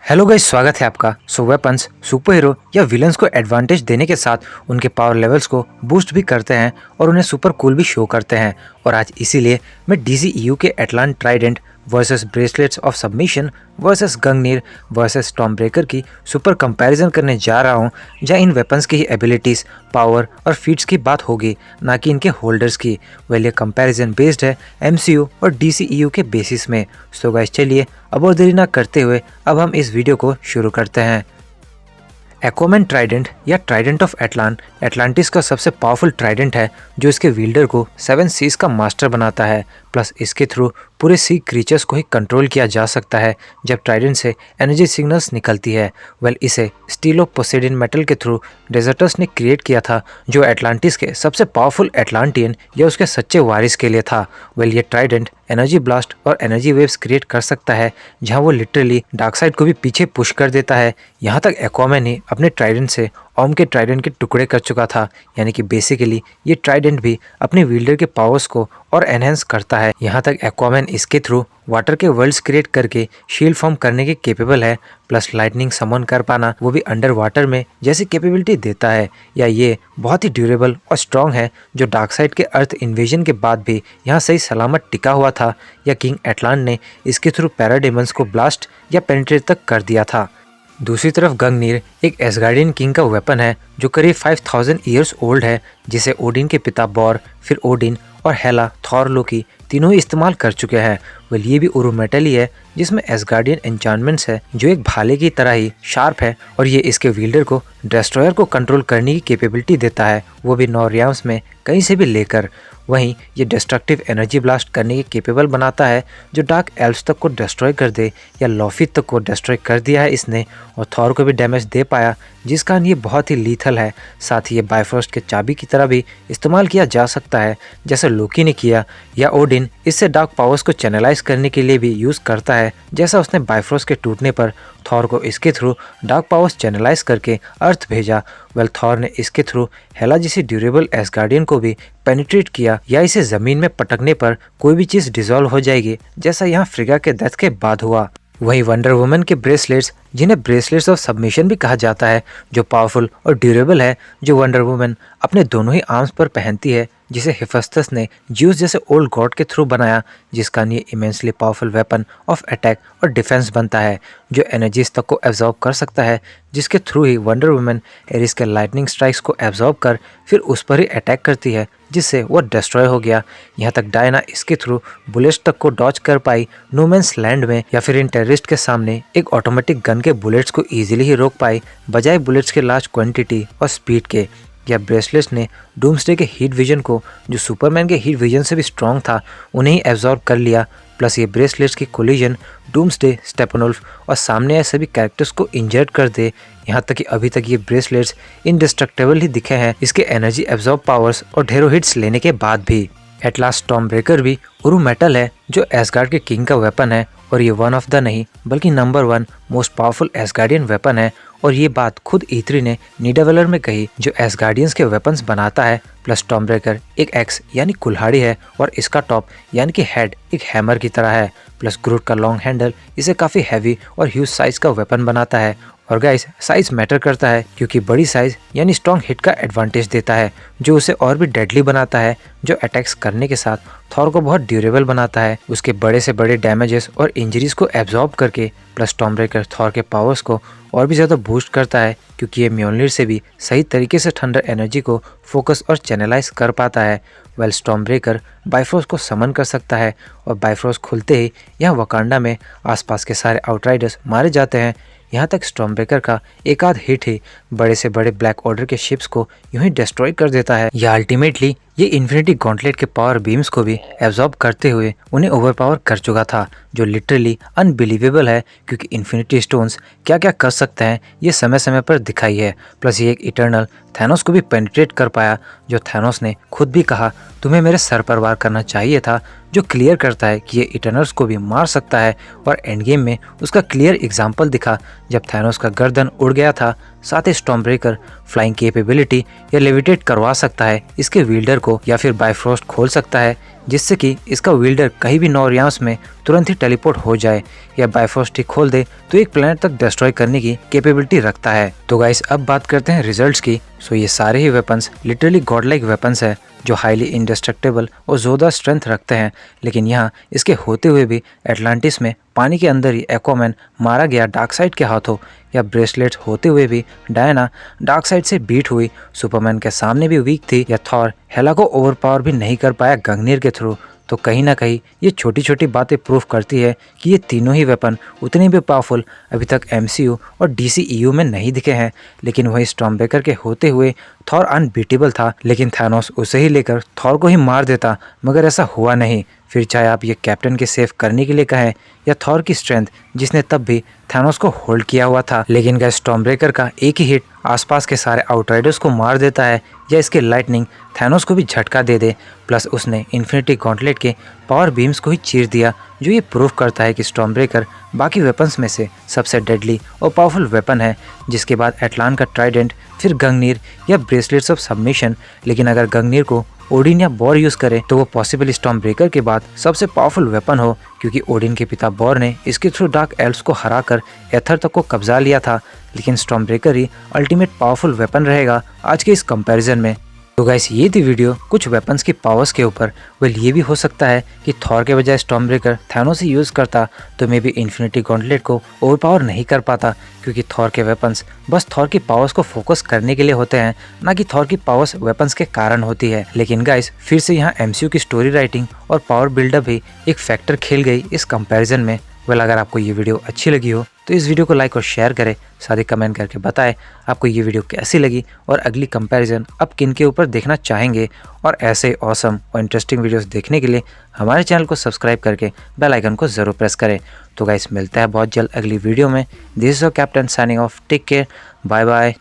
Hello guys, स्वागत है आपका। वेपन्स सुपर हीरो या विलन्स को एडवांटेज देने के साथ उनके पावर लेवल्स को बूस्ट भी करते हैं और उन्हें सुपर कूल भी शो करते हैं। और आज इसीलिए मैं डीसीईयू के Atlan trident versus bracelets of submission versus Gungnir versus Stormbreaker की सुपर कंपैरिजन करने जा रहा हूं, जहां इन वेपन्स की ही एबिलिटीज़, पावर और फीट्स की बात होगी, ना कि इनके होल्डर्स की। वेल, ये कंपैरिजन बेस्ड है एमसीयू और डीसीईयू के बेसिस में। सो गाइस, चलिए अब और देरी ना करते हुए अब हम इस वीडियो को शुरू करते हैं। एक्वामैन ट्राइडेंट या ट्राइडेंट ऑफ एटलांटिस का सबसे पावरफुल ट्राइडेंट है, जो इसके विल्डर को 7 सीज का मास्टर बनाता है। प्लस इसके थ्रू पूरे सी क्रीचर्स को ही कंट्रोल किया जा सकता है जब ट्राइडेंट से एनर्जी सिग्नल्स निकलती है। वेल, इसे स्टील ऑफ पोसेइडन मेटल के थ्रू डेजर्टर्स ने क्रिएट किया था, जो एटलांटिस के सबसे पावरफुल एटलांटियन या उसके सच्चे वारिस के लिए था। वेल, ये ट्राइडेंट एनर्जी ब्लास्ट और एनर्जी वेव्स क्रिएट कर सकता है, जहां वो लिटरली डार्कसाइड को भी पीछे पुश कर देता है। यहाँ तक एक्वामैन ही अपने ट्राइडेंट से ओम के ट्राइडेंट के टुकड़े कर चुका था, यानी कि बेसिकली ये ट्राइडेंट भी अपने विल्डर के पावर्स को और एनहेंस करता है। यहाँ तक एक्वामैन इसके थ्रू वाटर के वर्ल्ड्स क्रिएट करके शील्ड फॉर्म करने के केपेबल है, प्लस लाइटनिंग समन कर पाना, वो भी अंडर वाटर में, जैसी कैपेबिलिटी देता है। या ये बहुत ही ड्यूरेबल और स्ट्रॉन्ग है, जो डार्कसाइड के अर्थ इन्वेजन के बाद भी यहाँ सही सलामत टिका हुआ था। या किंग एटलांट ने इसके थ्रू पैराडेमन्स को ब्लास्ट या पेनिट्रेट तक कर दिया था। दूसरी तरफ गंगनीर एक एसगार्डियन किंग का वेपन है, जो करीब 5000 ईयर्स ओल्ड है, जिसे ओडिन के पिता बॉर, फिर ओडिन और हेला, थॉर, लोकी तीनों ही इस्तेमाल कर चुके हैं। वेल, ये भी उरु मेटल ही है, जिसमें एसगार्डियन एन्चांटमेंट्स है, जो एक भाले की तरह ही शार्प है, और ये इसके विल्डर को डिस्ट्रॉयर को कंट्रोल करने की कैपेबिलिटी देता है, वो भी 9 रियाम्स में कहीं से भी लेकर। वहीं ये डिस्ट्रक्टिव एनर्जी ब्लास्ट करने के केपेबल बनाता है, जो डार्क एल्व्स तक को डिस्ट्रॉय कर दे, या लॉफिथ तक को डिस्ट्रॉय कर दिया है इसने, और थॉर को भी डैमेज दे पाया, जिस कारण ये बहुत ही लीथल है। साथ ही ये बाइफ्रोस्ट के चाबी की तरह भी इस्तेमाल किया जा सकता है, जैसे लोकी ने किया, या ओडिन इससे डार्क पावर्स को चैनलाइज करने के लिए भी यूज़ करता है, जैसा उसने बाइफ्रोस्ट के टूटने पर थॉर को इसके थ्रू डार्क पावर्स चैनलाइज करके अर्थ भेजा। वेल, थॉर ने इसके थ्रू हेला जैसी ड्यूरेबल एसगार्डियन को भी पेनिट्रेट किया, या इसे जमीन में पटकने पर कोई भी चीज़ डिसॉल्व हो जाएगी, जैसा यहाँ फ्रिगा के डेथ के बाद हुआ। वहीं वंडर वुमन के ब्रेसलेट्स, जिन्हें ब्रेसलेट्स ऑफ सबमिशन भी कहा जाता है, जो पावरफुल और ड्यूरेबल है, जो वंडर वुमन अपने दोनों ही आर्म्स पर पहनती है, जिसे हिफेस्टस ने ज्यूस जैसे ओल्ड गॉड के थ्रू बनाया, जिसका ये immensely powerful weapon of attack और डिफेंस बनता है, जो एनर्जीज तक को एब्जॉर्ब कर सकता है, जिसके थ्रू ही वंडर वुमन एरिस के लाइटनिंग स्ट्राइक्स को एब्जॉर्ब कर फिर उस पर ही अटैक करती है, जिससे वो डिस्ट्रॉय हो गया। यहाँ तक डायना इसके थ्रू बुलेट्स तक को डॉच कर पाई नो मैंस लैंड में, या फिर इन टेररिस्ट के सामने एक ऑटोमेटिक गन के बुलेट्स को इजीली ही रोक पाई, बजाय बुलेट्स के लार्ज क्वांटिटी और स्पीड के। या ब्रेसलेट्स ने डूम्सडे के हीट विजन को, जो सुपरमैन के हीट विजन से भी स्ट्रॉन्ग था, उन्हें ही एब्जॉर्ब कर लिया। प्लस ये ब्रेसलेट्स की कोलिजन डूम्सडे, स्टेपनवुल्फ और सामने आए सभी कैरेक्टर्स को इंजर्ड कर दे। यहाँ तक कि अभी तक ये ब्रेसलेट्स इनडिस्ट्रक्टेबल ही दिखे हैं, इसके एनर्जी एब्जॉर्ब पावर्स और ढेरों हिट्स लेने के बाद भी। एटलास्ट स्टॉर्मब्रेकर भी उरु मेटल है, जो एसगार्ड के किंग का वेपन है, और ये वन ऑफ द नहीं बल्कि number 1 most powerful Asgardian weapon है। और ये बात खुद E3 ने निडावेलर में कही, जो एसगार्डियंस के वेपन्स बनाता है। प्लस स्टॉर्मब्रेकर एक एक्स यानी कुल्हाड़ी है, और इसका टॉप यानी कि हेड एक हैमर की तरह है। प्लस ग्रूट का लॉन्ग हैंडल इसे काफ़ी हैवी और ह्यूज साइज का वेपन बनाता है। और गाइस, साइज मैटर करता है, क्योंकि बड़ी साइज यानी स्ट्रॉन्ग हिट का एडवांटेज देता है, जो उसे और भी डेडली बनाता है, जो अटैक्स करने के साथ थॉर को बहुत ड्यूरेबल बनाता है, उसके बड़े से बड़े डैमेजेस और इंजरीज को एब्जॉर्ब करके। प्लस स्टॉर्मब्रेकर थॉर के पावर्स को और भी ज़्यादा बूस्ट करता है, क्योंकि ये म्योल्निर से भी सही तरीके से थंडर एनर्जी को फोकस और चैनलाइज कर पाता है। वेल, स्टॉर्मब्रेकर बाइफ्रोस्ट को समन कर सकता है, और बाइफ्रोस्ट खुलते ही यहाँ वकांडा में आसपास के सारे आउटराइडर्स मारे जाते हैं। यहाँ तक स्टॉर्मब्रेकर का एक आध हिट ही बड़े से बड़े ब्लैक ऑर्डर के शिप्स को यूं ही डिस्ट्रॉय कर देता है। या अल्टीमेटली ये इन्फिनिटी गॉन्टलेट के पावर बीम्स को भी एब्जॉर्ब करते हुए उन्हें ओवरपावर कर चुका था, जो लिटरली अनबिलीवेबल है, क्योंकि इन्फिनिटी स्टोन्स क्या क्या कर सकते हैं ये समय समय पर दिखाई है। प्लस ये एक इटर्नल थैनोस को भी पेनिट्रेट कर पाया, जो थैनोस ने खुद भी कहा तुम्हें मेरे सर पर वार करना चाहिए था, जो क्लियर करता है कि ये इटर्नल्स को भी मार सकता है। और एंड गेम में उसका क्लियर एग्जाम्पल दिखा, जब थैनोस का गर्दन उड़ गया था। साथ ही स्टॉर्मब्रेकर फ्लाइंग कैपेबिलिटी या लेविटेट करवा सकता है इसके विल्डर को, या फिर बाइफ्रोस्ट खोल सकता है, जिससे कि इसका विल्डर कहीं भी नॉर्याम्स में तुरंत ही टेलीपोर्ट हो जाए या बायफोर्स टी खोल दे तो एक प्लेनेट तक डिस्ट्रॉय करने की कैपेबिलिटी रखता है। तो गाइस अब बात करते हैं रिजल्ट्स की। सो ये सारे ही वेपन्स लिटरली गॉडलाइक वेपन्स है जो हाईली इंडेस्ट्रक्टेबल और जोरदार स्ट्रेंथ रखते हैं। लेकिन यहाँ इसके होते हुए भी एटलांटिस में पानी के अंदर ही एक्वामैन मारा गया डार्कसाइड के हाथों, या ब्रेसलेट्स होते हुए भी डायना डार्कसाइड से बीट हुई सुपरमैन के सामने भी वीक थी, या थॉर हेला को ओवरपावर भी नहीं कर पाया गंगनीर के थ्रू। तो कहीं ना कहीं ये छोटी छोटी बातें प्रूफ करती है कि ये तीनों ही वेपन उतने भी पावरफुल अभी तक एमसीयू और डीसीईयू में नहीं दिखे हैं। लेकिन वही स्टॉर्मब्रेकर के होते हुए थॉर अनबीटेबल था, लेकिन थैनोस उसे ही लेकर थॉर को ही मार देता, मगर ऐसा हुआ नहीं। फिर चाहे आप ये कैप्टन के सेव करने के लिए कहें या थॉर की स्ट्रेंथ जिसने तब भी थैनोस को होल्ड किया हुआ था, लेकिन गाइस स्टॉर्मब्रेकर का एक ही हिट आसपास के सारे आउटराइडर्स को मार देता है, या इसके लाइटनिंग थैनोस को भी झटका दे दे। प्लस उसने इन्फिनिटी गॉन्टलेट के पावर बीम्स को ही चीर दिया, जो ये प्रूफ करता है कि स्टॉर्मब्रेकर बाकी वेपन्स में से सबसे डेडली और पावरफुल वेपन है। जिसके बाद एटलान का ट्राइडेंट, फिर गंगनीर या ब्रेसलेट्स ऑफ सबमिशन। लेकिन अगर गंगनीर को ओडिन या बॉर यूज करे तो वो पॉसिबली स्टॉर्मब्रेकर के बाद सबसे पावरफुल वेपन हो, क्योंकि ओडिन के पिता बॉर ने इसके थ्रू डार्क एल्व्स को हराकर एथर तक को कब्जा लिया था। लेकिन स्टॉर्मब्रेकर ही अल्टीमेट पावरफुल वेपन रहेगा आज के इस कंपैरिजन में। तो गाइस ये थी वीडियो कुछ वेपन्स की पावर्स के ऊपर। वेल ये भी हो सकता है कि थॉर के बजाय स्टॉर्मब्रेकर थैनोस ही यूज़ करता तो मे बी इन्फिनिटी गॉन्टलेट को ओवरपावर नहीं कर पाता, क्योंकि थॉर के वेपन्स बस थॉर की पावर्स को फोकस करने के लिए होते हैं, ना कि थॉर की पावर्स वेपन्स के कारण होती है। लेकिन गाइस फिर से यहाँ एमसीयू की स्टोरी राइटिंग और पावर बिल्डअप भी एक फैक्टर खेल गई इस कंपैरिजन में। वेल अगर आपको ये वीडियो अच्छी लगी हो तो इस वीडियो को लाइक और शेयर करें, साथ ही कमेंट करके बताएं आपको ये वीडियो कैसी लगी और अगली कंपैरिजन आप किन के ऊपर देखना चाहेंगे। और ऐसे ऑसम और इंटरेस्टिंग वीडियोस देखने के लिए हमारे चैनल को सब्सक्राइब करके बेल आइकन को ज़रूर प्रेस करें। तो गाइस मिलता है बहुत जल्द अगली वीडियो में। This is your captain signing off, take care, bye bye.